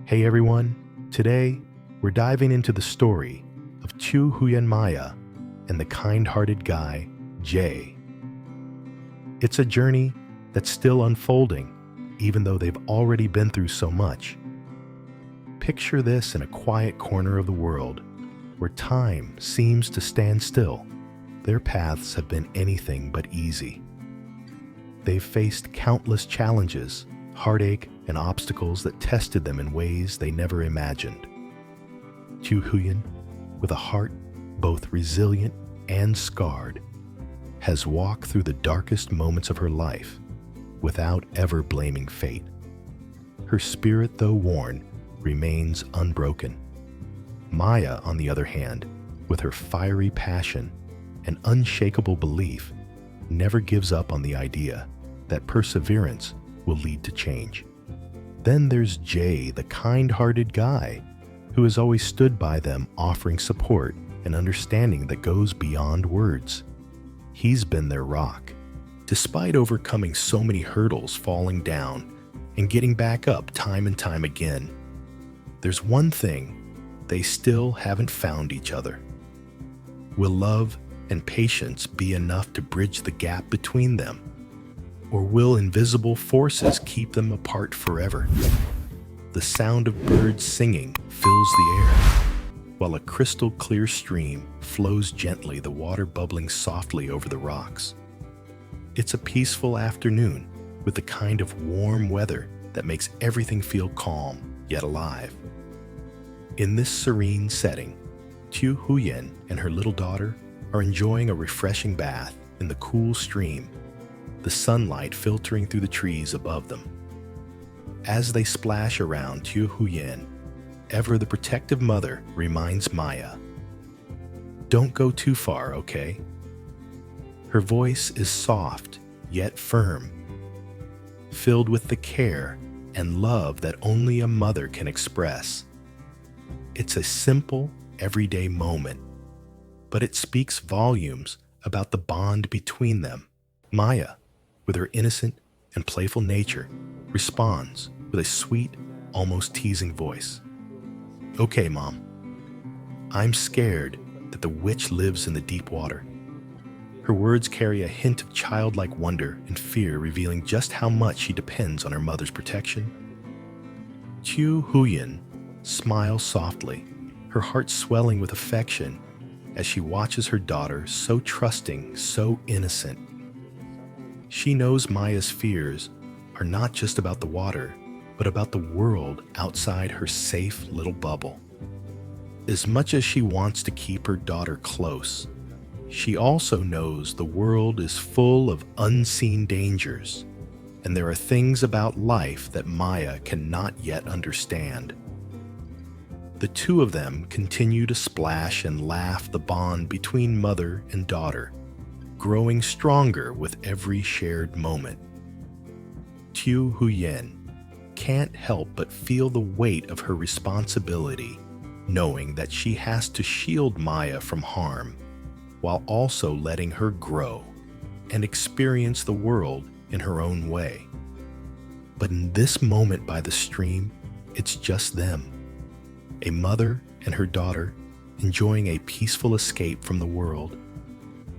Hey everyone, today we're diving into the story of Chu Huyen Maya and the kind-hearted guy, Jay. It's a journey that's still unfolding, even though they've already been through so much. Picture this in a quiet corner of the world where time seems to stand still. Their paths have been anything but easy. They've faced countless challenges, heartache, and obstacles that tested them in ways they never imagined. Chu Huyen, with a heart both resilient and scarred, has walked through the darkest moments of her life without ever blaming fate. Her spirit, though worn, remains unbroken. Maya, on the other hand, with her fiery passion and unshakable belief, never gives up on the idea that perseverance will lead to change. Then there's Jay, the kind-hearted guy, who has always stood by them, offering support and understanding that goes beyond words. He's been their rock. Despite overcoming so many hurdles, falling down, and getting back up time and time again, there's one thing: they still haven't found each other. Will love and patience be enough to bridge the gap between them? Or will invisible forces keep them apart forever? The sound of birds singing fills the air, while a crystal clear stream flows gently, the water bubbling softly over the rocks. It's a peaceful afternoon with the kind of warm weather that makes everything feel calm yet alive. In this serene setting, Chu Huyen and her little daughter are enjoying a refreshing bath in the cool stream, the sunlight filtering through the trees above them. As they splash around, Chu Huyen, ever the protective mother, reminds Maya, "Don't go too far, okay?" Her voice is soft yet firm, filled with the care and love that only a mother can express. It's a simple, everyday moment, but it speaks volumes about the bond between them. Maya, with her innocent and playful nature, responds with a sweet, almost teasing voice. "Okay, Mom. I'm scared that the witch lives in the deep water." Her words carry a hint of childlike wonder and fear, revealing just how much she depends on her mother's protection. Chu Huyen smiles softly, her heart swelling with affection as she watches her daughter, so trusting, so innocent. She knows Maya's fears are not just about the water, but about the world outside her safe little bubble. As much as she wants to keep her daughter close, she also knows the world is full of unseen dangers, and there are things about life that Maya cannot yet understand. The two of them continue to splash and laugh, the bond between mother and daughter growing stronger with every shared moment. Chu Huyen can't help but feel the weight of her responsibility, knowing that she has to shield Maya from harm, while also letting her grow and experience the world in her own way. But in this moment by the stream, it's just them, a mother and her daughter enjoying a peaceful escape from the world.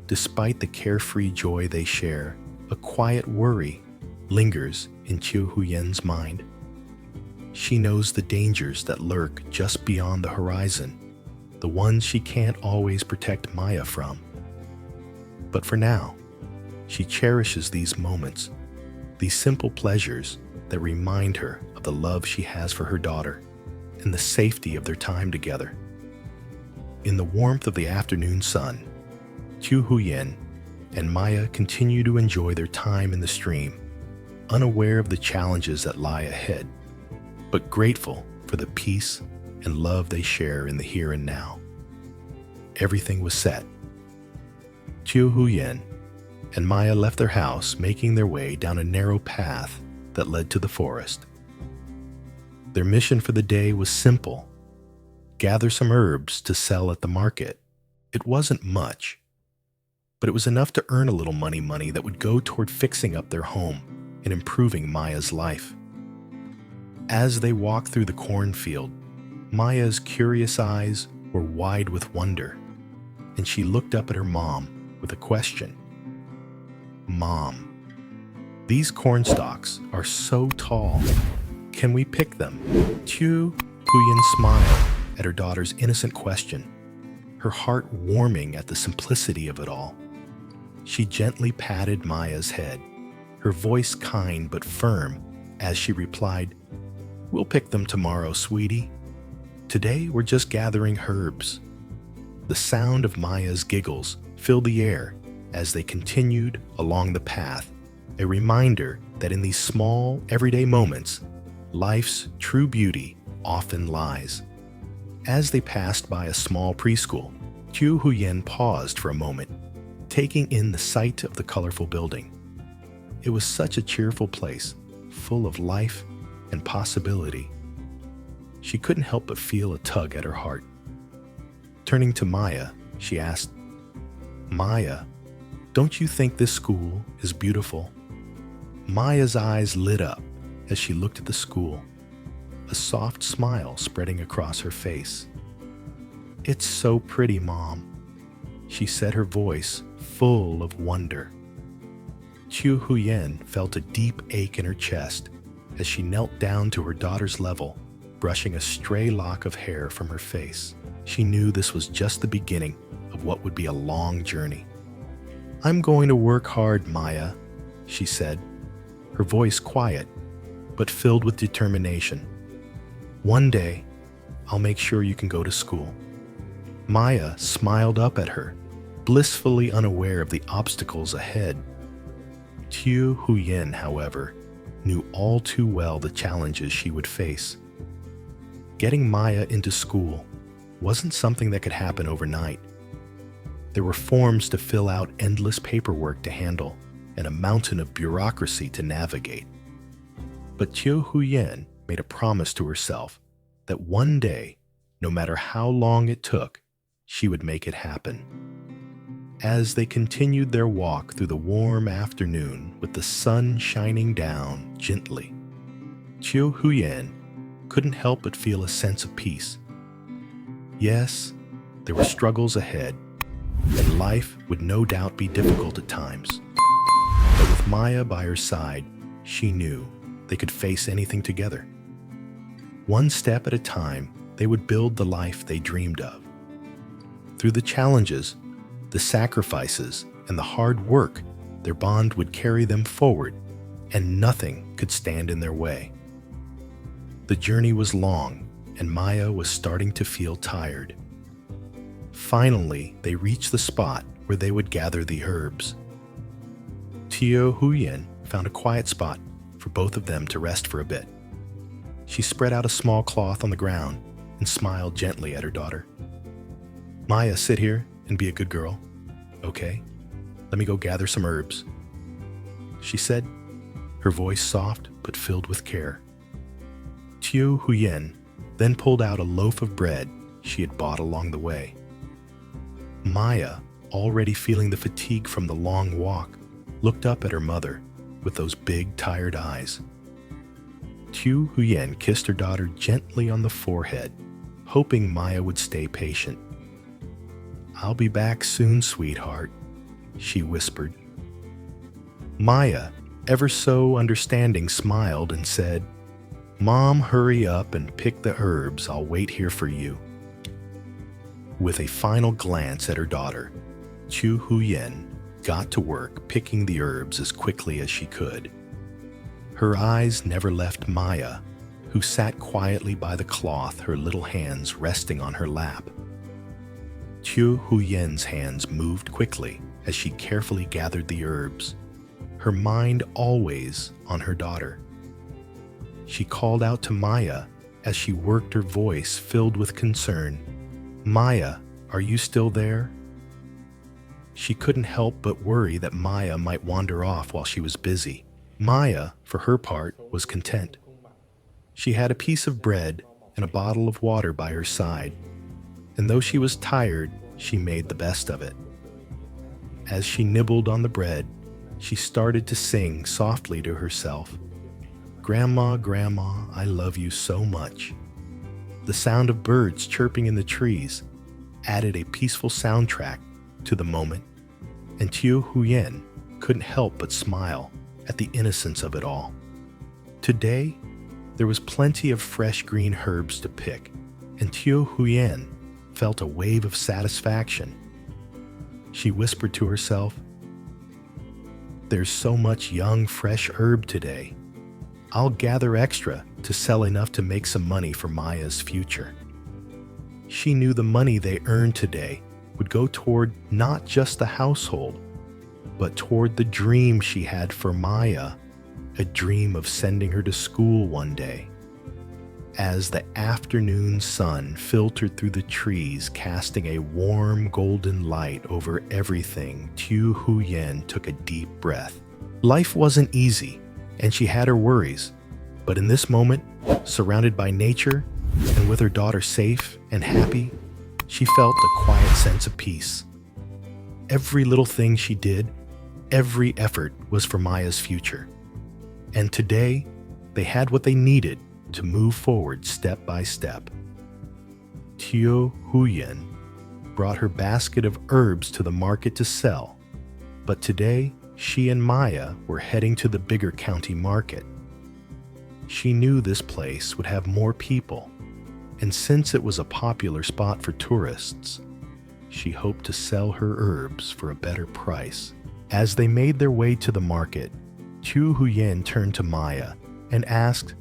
Despite the carefree joy they share, a quiet worry lingers in Chu Huyen's mind. She knows the dangers that lurk just beyond the horizon, the ones she can't always protect Maya from. But for now, she cherishes these moments, these simple pleasures that remind her of the love she has for her daughter and the safety of their time together. In the warmth of the afternoon sun, Chu Huyen and Maya continue to enjoy their time in the stream, unaware of the challenges that lie ahead, but grateful for the peace and love they share in the here and now. Everything was set. Chu Huyen and Maya left their house, making their way down a narrow path that led to the forest. Their mission for the day was simple: gather some herbs to sell at the market. It wasn't much, but it was enough to earn a little money that would go toward fixing up their home and improving Maya's life. As they walked through the cornfield, Maya's curious eyes were wide with wonder, and she looked up at her mom with a question. "Mom, these corn stalks are so tall. Can we pick them?" Chu Huyen smiled at her daughter's innocent question, her heart warming at the simplicity of it all. She gently patted Maya's head, her voice kind but firm, as she replied, "We'll pick them tomorrow, sweetie. Today we're just gathering herbs." The sound of Maya's giggles filled the air as they continued along the path, a reminder that in these small, everyday moments, life's true beauty often lies. As they passed by a small preschool, Chu Huyen paused for a moment, taking in the sight of the colorful building. It was such a cheerful place, full of life and possibility. She couldn't help but feel a tug at her heart. Turning to Maya, she asked, "Maya, don't you think this school is beautiful?" Maya's eyes lit up as she looked at the school, a soft smile spreading across her face. "It's so pretty, Mom," she said, her voice full of wonder. Chu Huyen felt a deep ache in her chest as she knelt down to her daughter's level, brushing a stray lock of hair from her face. She knew this was just the beginning of what would be a long journey. "I'm going to work hard, Maya," she said, her voice quiet but filled with determination. "One day, I'll make sure you can go to school." Maya smiled up at her, blissfully unaware of the obstacles ahead. Chu Huyen, however, knew all too well the challenges she would face. Getting Maya into school wasn't something that could happen overnight. There were forms to fill out, endless paperwork to handle, and a mountain of bureaucracy to navigate. But Chu Huyen made a promise to herself that one day, no matter how long it took, she would make it happen. As they continued their walk through the warm afternoon with the sun shining down gently, Chu Huyen couldn't help but feel a sense of peace. Yes, there were struggles ahead, and life would no doubt be difficult at times. But with Maya by her side, she knew they could face anything together. One step at a time, they would build the life they dreamed of. Through the challenges, the sacrifices, and the hard work, their bond would carry them forward, and nothing could stand in their way. The journey was long, and Maya was starting to feel tired. Finally, they reached the spot where they would gather the herbs. Chu Huyen found a quiet spot for both of them to rest for a bit. She spread out a small cloth on the ground and smiled gently at her daughter. "Maya, sit here and be a good girl, okay? Let me go gather some herbs," she said, her voice soft but filled with care. Chu Huyen then pulled out a loaf of bread she had bought along the way. Maya, already feeling the fatigue from the long walk, looked up at her mother with those big, tired eyes. Chu Huyen kissed her daughter gently on the forehead, hoping Maya would stay patient. "I'll be back soon, sweetheart," she whispered. Maya, ever so understanding, smiled and said, "Mom, hurry up and pick the herbs. I'll wait here for you." With a final glance at her daughter, Chu Huyen got to work picking the herbs as quickly as she could. Her eyes never left Maya, who sat quietly by the cloth, her little hands resting on her lap. Chu Huyen's hands moved quickly as she carefully gathered the herbs, her mind always on her daughter. She called out to Maya as she worked, her voice filled with concern. "Maya, are you still there?" She couldn't help but worry that Maya might wander off while she was busy. Maya, for her part, was content. She had a piece of bread and a bottle of water by her side, and though she was tired, she made the best of it. As she nibbled on the bread, she started to sing softly to herself. "Grandma, Grandma, I love you so much." The sound of birds chirping in the trees added a peaceful soundtrack to the moment, and Tio Huyen couldn't help but smile at the innocence of it all. Today, there was plenty of fresh green herbs to pick, and Tio Huyen felt a wave of satisfaction. She whispered to herself, "There's so much young, fresh herb today. I'll gather extra to sell enough to make some money for Maya's future." She knew the money they earned today would go toward not just the household, but toward the dream she had for Maya, a dream of sending her to school one day. As the afternoon sun filtered through the trees, casting a warm golden light over everything, Tio Huyen took a deep breath. Life wasn't easy, and she had her worries, but in this moment, surrounded by nature and with her daughter safe and happy, she felt a quiet sense of peace. Every little thing she did, every effort was for Maya's future. And today, they had what they needed to move forward step by step. Tio Huyen brought her basket of herbs to the market to sell, but today she and Maya were heading to the bigger county market. She knew this place would have more people, and since it was a popular spot for tourists, she hoped to sell her herbs for a better price. As they made their way to the market, Tio Huyen turned to Maya and asked,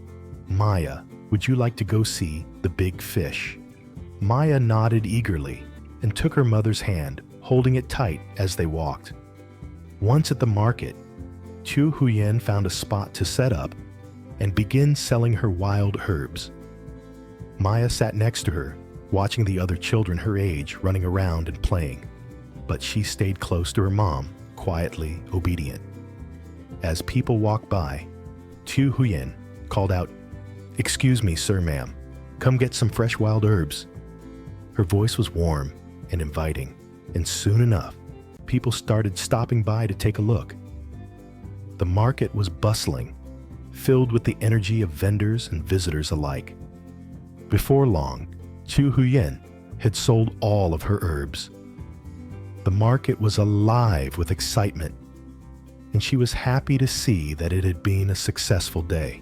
"Maya, would you like to go see the big fish?" Maya nodded eagerly and took her mother's hand, holding it tight as they walked. Once at the market, Tio Huyen found a spot to set up and begin selling her wild herbs. Maya sat next to her, watching the other children her age running around and playing, but she stayed close to her mom, quietly obedient. As people walked by, Tio Huyen called out, "Excuse me, sir, ma'am, come get some fresh wild herbs." Her voice was warm and inviting, and soon enough, people started stopping by to take a look. The market was bustling, filled with the energy of vendors and visitors alike. Before long, Tio Huyen had sold all of her herbs. The market was alive with excitement, and she was happy to see that it had been a successful day.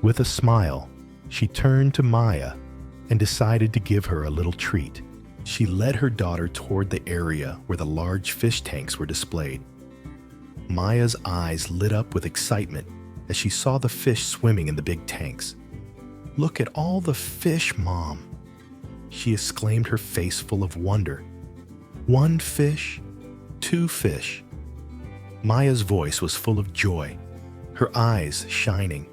With a smile, she turned to Maya and decided to give her a little treat. She led her daughter toward the area where the large fish tanks were displayed. Maya's eyes lit up with excitement as she saw the fish swimming in the big tanks. "Look at all the fish, Mom!" she exclaimed, her face full of wonder. "One fish, two fish." Maya's voice was full of joy, her eyes shining,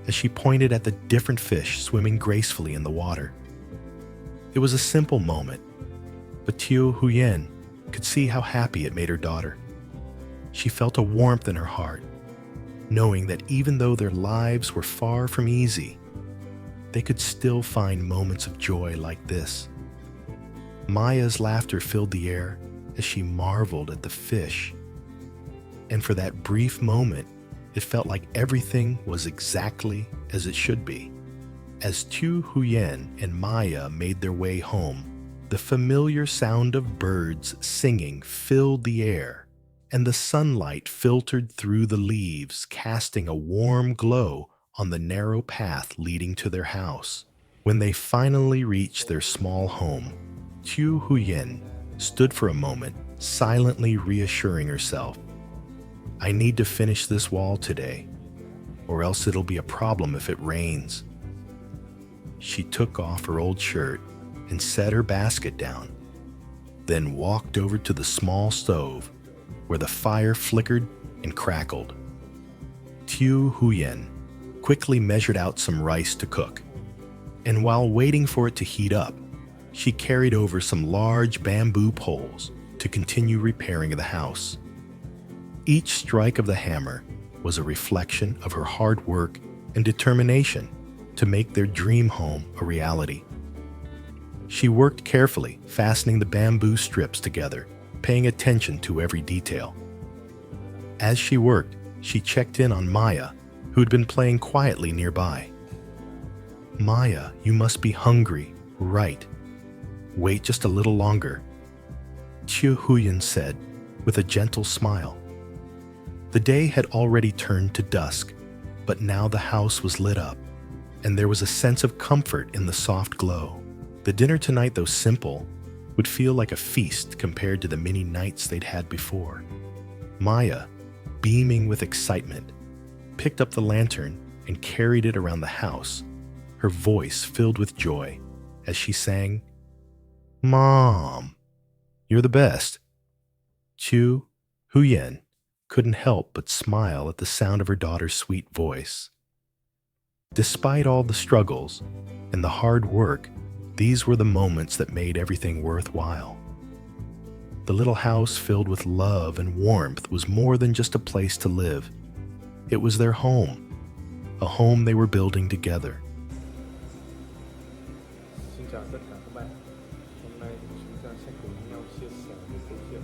as she pointed at the different fish swimming gracefully in the water. It was a simple moment, but Tio Huyen could see how happy it made her daughter. She felt a warmth in her heart, knowing that even though their lives were far from easy, they could still find moments of joy like this. Maya's laughter filled the air as she marveled at the fish. And for that brief moment, it felt like everything was exactly as it should be. As Tio Huyen and Maya made their way home, the familiar sound of birds singing filled the air, and the sunlight filtered through the leaves, casting a warm glow on the narrow path leading to their house. When they finally reached their small home, Tio Huyen stood for a moment, silently reassuring herself, "I need to finish this wall today, or else it'll be a problem if it rains." She took off her old shirt and set her basket down, then walked over to the small stove where the fire flickered and crackled. Tio Huyen quickly measured out some rice to cook, and while waiting for it to heat up, she carried over some large bamboo poles to continue repairing the house. Each strike of the hammer was a reflection of her hard work and determination to make their dream home a reality. She worked carefully, fastening the bamboo strips together, paying attention to every detail. As she worked, she checked in on Maya, who'd been playing quietly nearby. Maya, you must be hungry, right? Wait just a little longer, Chiu Huyen said with a gentle smile. The day had already turned to dusk, but now the house was lit up, and there was a sense of comfort in the soft glow. The dinner tonight, though simple, would feel like a feast compared to the many nights they'd had before. Maya, beaming with excitement, picked up the lantern and carried it around the house, her voice filled with joy as she sang, "Mom, you're the best." Chiu Huyen couldn't help but smile at the sound of her daughter's sweet voice. Despite all the struggles and the hard work, these were the moments that made everything worthwhile. The little house filled with love and warmth was more than just a place to live. It was their home, a home they were building together. Xin chào tất cả các bạn. Hôm nay chúng ta sẽ cùng nhau chia sẻ về câu chuyện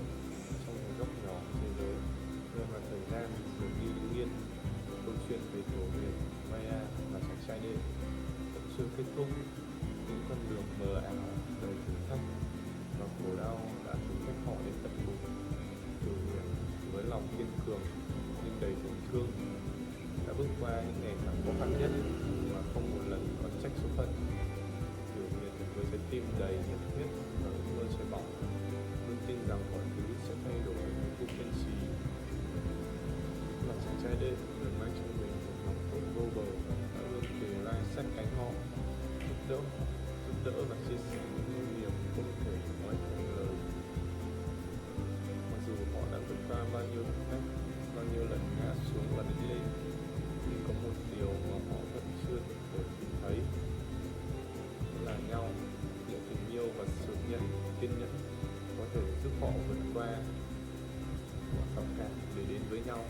trong một góc nhỏ thế giới, nơi mà thời gian dường như đứng yên. Câu chuyện về tổ huyền Maya và chàng trai đêm vẫn chưa kết thúc. Những con đường mờ ảo đầy thử thách và khổ đau đã thử thách họ đến tận cùng. Tổ huyền với lòng kiên cường nhưng đầy tổn thương đã bước qua những ngày tháng khó khăn nhất mà không một lần oán trách số phận. Tiểu Huyền với trái tim đầy nhiệt huyết và ước mơ cháy bỏng, luôn tin rằng mọi thứ sẽ thay đổi nếu cô kiên trì. Là chàng trai đêm người mang trong mình một lòng tốt vô bờ đã luôn kề vai sát cánh họ, giúp đỡ và chia sẻ những nỗi niềm không thể nói thành lời. Mặc dù họ đã vượt qua bao nhiêu thử thách, bao nhiêu lần ngã xuống và đứng lên, nhưng có một điều mà họ vẫn chưa thể tìm thấy, là nhau. Những tình yêu và sự kiên nhẫn có thể giúp họ vượt qua mọi mặc cảm để đến với nhau,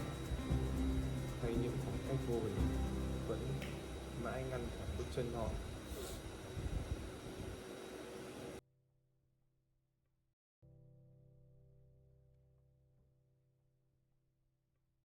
hay những khoảng cách vô hình vẫn mãi ngăn cản bước chân họ.